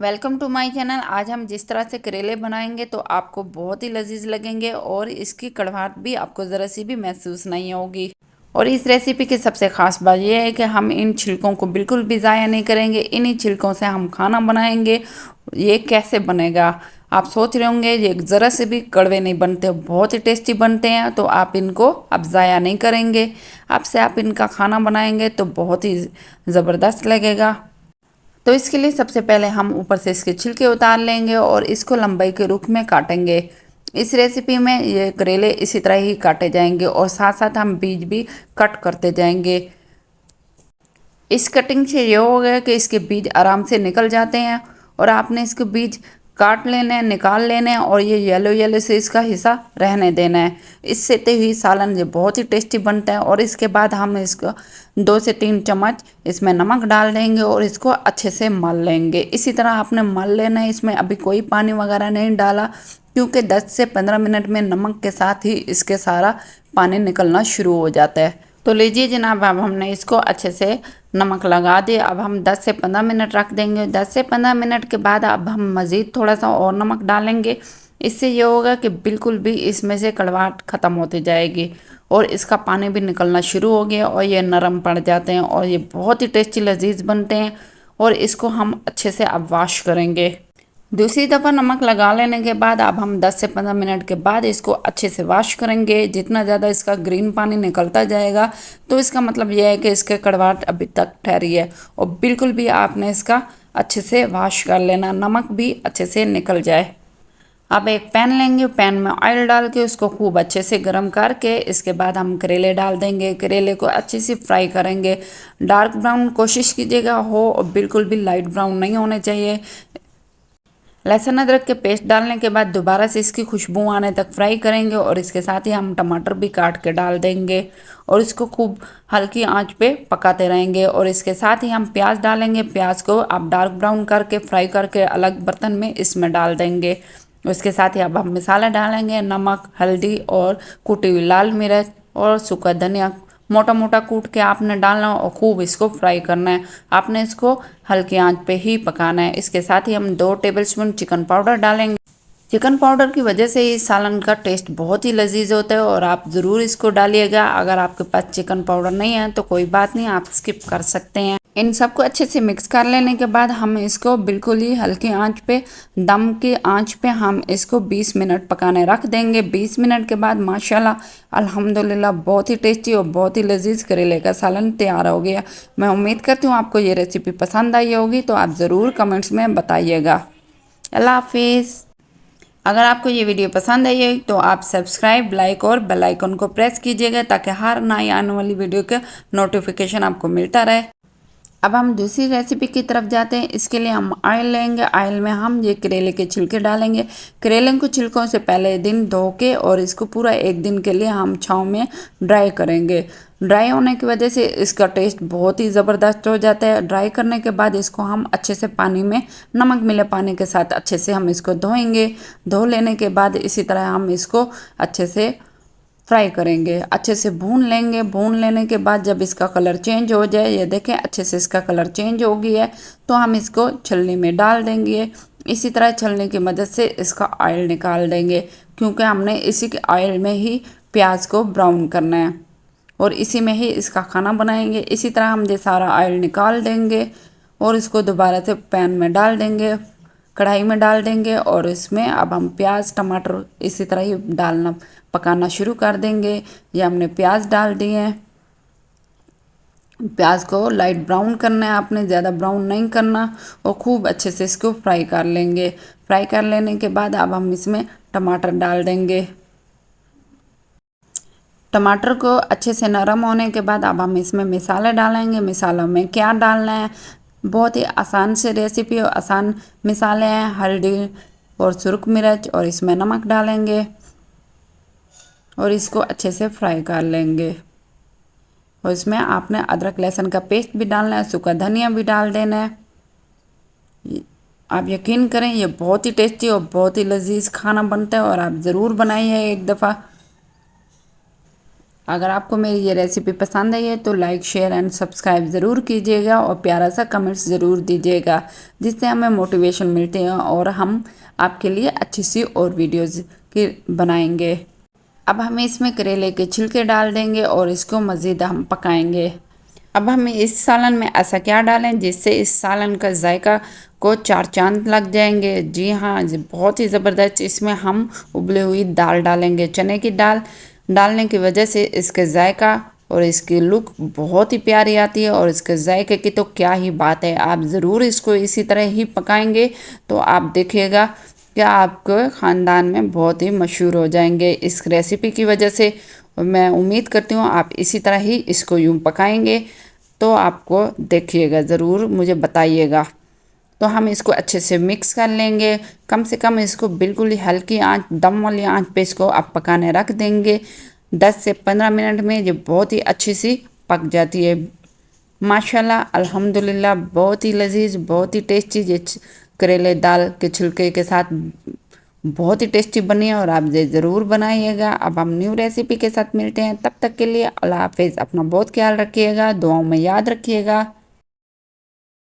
Welcome to my channel. आज हम जिस तरह से करेले बनाएंगे तो आपको बहुत ही लजीज लगेंगे और इसकी कड़वाहट भी आपको ज़रा सी भी महसूस नहीं होगी। और इस रेसिपी की सबसे ख़ास बात यह है कि हम इन छिलकों को बिल्कुल भी ज़ाया नहीं करेंगे। इन्हीं छिलकों से हम खाना बनाएंगे। ये कैसे बनेगा? आप सोच रहे होंगे ये ज़रा से भी कड़वे नहीं बनते, बहुत ही टेस्टी बनते हैं। तो आप इनको अब ज़ाया नहीं करेंगे। अब से आप इनका खाना बनाएंगे तो बहुत ही ज़बरदस्त लगेगा। तो इसके लिए सबसे पहले हम ऊपर से इसके छिलके उतार लेंगे और इसको लंबाई के रुख में काटेंगे। इस रेसिपी में ये करेले इसी तरह ही काटे जाएंगे और साथ साथ हम बीज भी कट करते जाएंगे। इस कटिंग से ये हो गया कि इसके बीज आराम से निकल जाते हैं और आपने इसके बीज काट लेने हैं, निकाल लेने हैं और ये येलो येलो से इसका हिस्सा रहने देना है। इससे तो ही सालन ये बहुत ही टेस्टी बनता है। और इसके बाद हम इसको 2 से 3 चम्मच इसमें नमक डाल देंगे और इसको अच्छे से मल लेंगे। इसी तरह आपने मल लेना है। इसमें अभी कोई पानी वगैरह नहीं डाला क्योंकि 10 से 15 मिनट में नमक के साथ ही इसके सारा पानी निकलना शुरू हो जाता है। तो लीजिए जनाब, अब हमने इसको अच्छे से नमक लगा दिए। अब हम 10 से 15 मिनट रख देंगे। 10 से 15 मिनट के बाद अब हम मज़ीद थोड़ा सा और नमक डालेंगे। इससे ये होगा कि बिल्कुल भी इसमें से कड़वाहट ख़त्म होती जाएगी और इसका पानी भी निकलना शुरू हो गया और ये नरम पड़ जाते हैं और ये बहुत ही टेस्टी लजीज बनते हैं। और इसको हम अच्छे से अब वॉश करेंगे। दूसरी दफ़ा नमक लगा लेने के बाद अब हम 10 से 15 मिनट के बाद इसको अच्छे से वॉश करेंगे। जितना ज़्यादा इसका ग्रीन पानी निकलता जाएगा तो इसका मतलब यह है कि इसके कड़वाहट अभी तक ठहरी है। और बिल्कुल भी आपने इसका अच्छे से वॉश कर लेना, नमक भी अच्छे से निकल जाए। अब एक पैन लेंगे, पैन में ऑयल डाल के उसको खूब अच्छे से गर्म करके इसके बाद हम करेले डाल देंगे। करेले को अच्छे से फ्राई करेंगे। डार्क ब्राउन कोशिश कीजिएगा हो और बिल्कुल भी लाइट ब्राउन नहीं होने चाहिए। लहसुन अदरक के पेस्ट डालने के बाद दोबारा से इसकी खुशबू आने तक फ्राई करेंगे और इसके साथ ही हम टमाटर भी काट के डाल देंगे और इसको खूब हल्की आंच पे पकाते रहेंगे। और इसके साथ ही हम प्याज डालेंगे। प्याज को आप डार्क ब्राउन करके फ्राई करके अलग बर्तन में इसमें डाल देंगे। उसके साथ ही अब हम मसाला डालेंगे, नमक, हल्दी और कुटी हुई लाल मिर्च और सूखा धनिया मोटा मोटा कूट के आपने डालना और खूब इसको फ्राई करना है। आपने इसको हल्की आंच पे ही पकाना है। इसके साथ ही हम 2 टेबलस्पून चिकन पाउडर डालेंगे। चिकन पाउडर की वजह से इस सालन का टेस्ट बहुत ही लजीज होता है और आप ज़रूर इसको डालिएगा। अगर आपके पास चिकन पाउडर नहीं है तो कोई बात नहीं, आप स्किप कर सकते हैं। इन सबको अच्छे से मिक्स कर लेने के बाद हम इसको बिल्कुल ही हल्की आंच पे, दम की आंच पे हम इसको 20 मिनट पकाने रख देंगे। 20 मिनट के बाद माशाल्लाह अल्हम्दुलिल्लाह बहुत ही टेस्टी और बहुत ही लजीज करेले का सालन तैयार हो गया। मैं उम्मीद करती हूँ आपको ये रेसिपी पसंद आई होगी, तो आप ज़रूर कमेंट्स में बताइएगा। अल्लाह हाफिज़। अगर आपको ये वीडियो पसंद आई है तो आप सब्सक्राइब, लाइक और बेल आइकन को प्रेस कीजिएगा ताकि हर नई आने वाली वीडियो का नोटिफिकेशन आपको मिलता रहे। अब हम दूसरी रेसिपी की तरफ जाते हैं। इसके लिए हम ऑयल लेंगे। ऑयल में हम ये करेले के छिलके डालेंगे। करेले को छिलकों से पहले दिन धो के और इसको पूरा एक दिन के लिए हम छाँव में ड्राई करेंगे। ड्राई होने की वजह से इसका टेस्ट बहुत ही ज़बरदस्त हो जाता है। ड्राई करने के बाद इसको हम अच्छे से पानी में, नमक मिले पानी के साथ अच्छे से हम इसको धोएंगे। धो लेने के बाद इसी तरह हम इसको अच्छे से फ्राई करेंगे, अच्छे से भून लेंगे। भून लेने के बाद जब इसका कलर चेंज हो जाए, ये देखें अच्छे से इसका कलर चेंज हो गया है, तो हम इसको छलनी में डाल देंगे। इसी तरह छलनी की मदद से इसका ऑयल निकाल देंगे क्योंकि हमने इसी के ऑयल में ही प्याज को ब्राउन करना है और इसी में ही इसका खाना बनाएंगे। इसी तरह हम ये सारा ऑयल निकाल देंगे और इसको दोबारा से पैन में डाल देंगे, कढ़ाई में डाल देंगे और इसमें अब हम प्याज, टमाटर इसी तरह ही डालना, पकाना शुरू कर देंगे। ये हमने प्याज डाल दिए हैं। प्याज को लाइट ब्राउन करना है, आपने ज़्यादा ब्राउन नहीं करना और खूब अच्छे से इसको फ्राई कर लेंगे। फ्राई कर लेने के बाद अब हम इसमें टमाटर डाल देंगे। टमाटर को अच्छे से नरम होने के बाद अब हम इसमें मसाले डालेंगे। मसालों में क्या डालना है, बहुत ही आसान से रेसिपी और आसान मसाले हैं। हल्दी और सुर्ख मिर्च और इसमें नमक डालेंगे और इसको अच्छे से फ्राई कर लेंगे। और इसमें आपने अदरक लहसुन का पेस्ट भी डालना है, सूखा धनिया भी डाल देना है। आप यकीन करें ये बहुत ही टेस्टी और बहुत ही लजीज खाना बनता है और आप ज़रूर बनाइए एक दफ़ा। अगर आपको मेरी ये रेसिपी पसंद आई है तो लाइक शेयर एंड सब्सक्राइब ज़रूर कीजिएगा और प्यारा सा कमेंट्स ज़रूर दीजिएगा, जिससे हमें मोटिवेशन मिलते हैं और हम आपके लिए अच्छी सी और वीडियोज़ की बनाएंगे। अब हम इसमें करेले के छिलके डाल देंगे और इसको मज़ीद हम पकाएंगे। अब हम इस सालन में ऐसा क्या डालें जिससे इस सालन का जायका को चार चांद लग जाएंगे। जी हाँ, बहुत ही ज़बरदस्त इसमें हम उबली हुई दाल डालेंगे। चने की दाल डालने की वजह से इसके जायका और इसकी लुक बहुत ही प्यारी आती है और इसके जायके की तो क्या ही बात है। आप ज़रूर इसको इसी तरह ही पकाएंगे तो आप देखिएगा कि आपके ख़ानदान में बहुत ही मशहूर हो जाएंगे इस रेसिपी की वजह से। मैं उम्मीद करती हूँ आप इसी तरह ही इसको यूँ पकाएंगे तो आपको देखिएगा, ज़रूर मुझे बताइएगा। तो हम इसको अच्छे से मिक्स कर लेंगे। कम से कम इसको बिल्कुल ही हल्की आंच, दम वाली आंच पे इसको आप पकाने रख देंगे। 10 से 15 मिनट में ये बहुत ही अच्छी सी पक जाती है। माशाल्लाह अल्हम्दुलिल्लाह, बहुत ही लजीज, बहुत ही टेस्टी ये करेले दाल के छिलके के साथ बहुत ही टेस्टी बनी है और आप ये ज़रूर बनाइएगा। अब हम न्यू रेसिपी के साथ मिलते हैं, तब तक के लिए अल्लाह हाफिज़। अपना बहुत ख्याल रखिएगा, दुआओं में याद रखिएगा।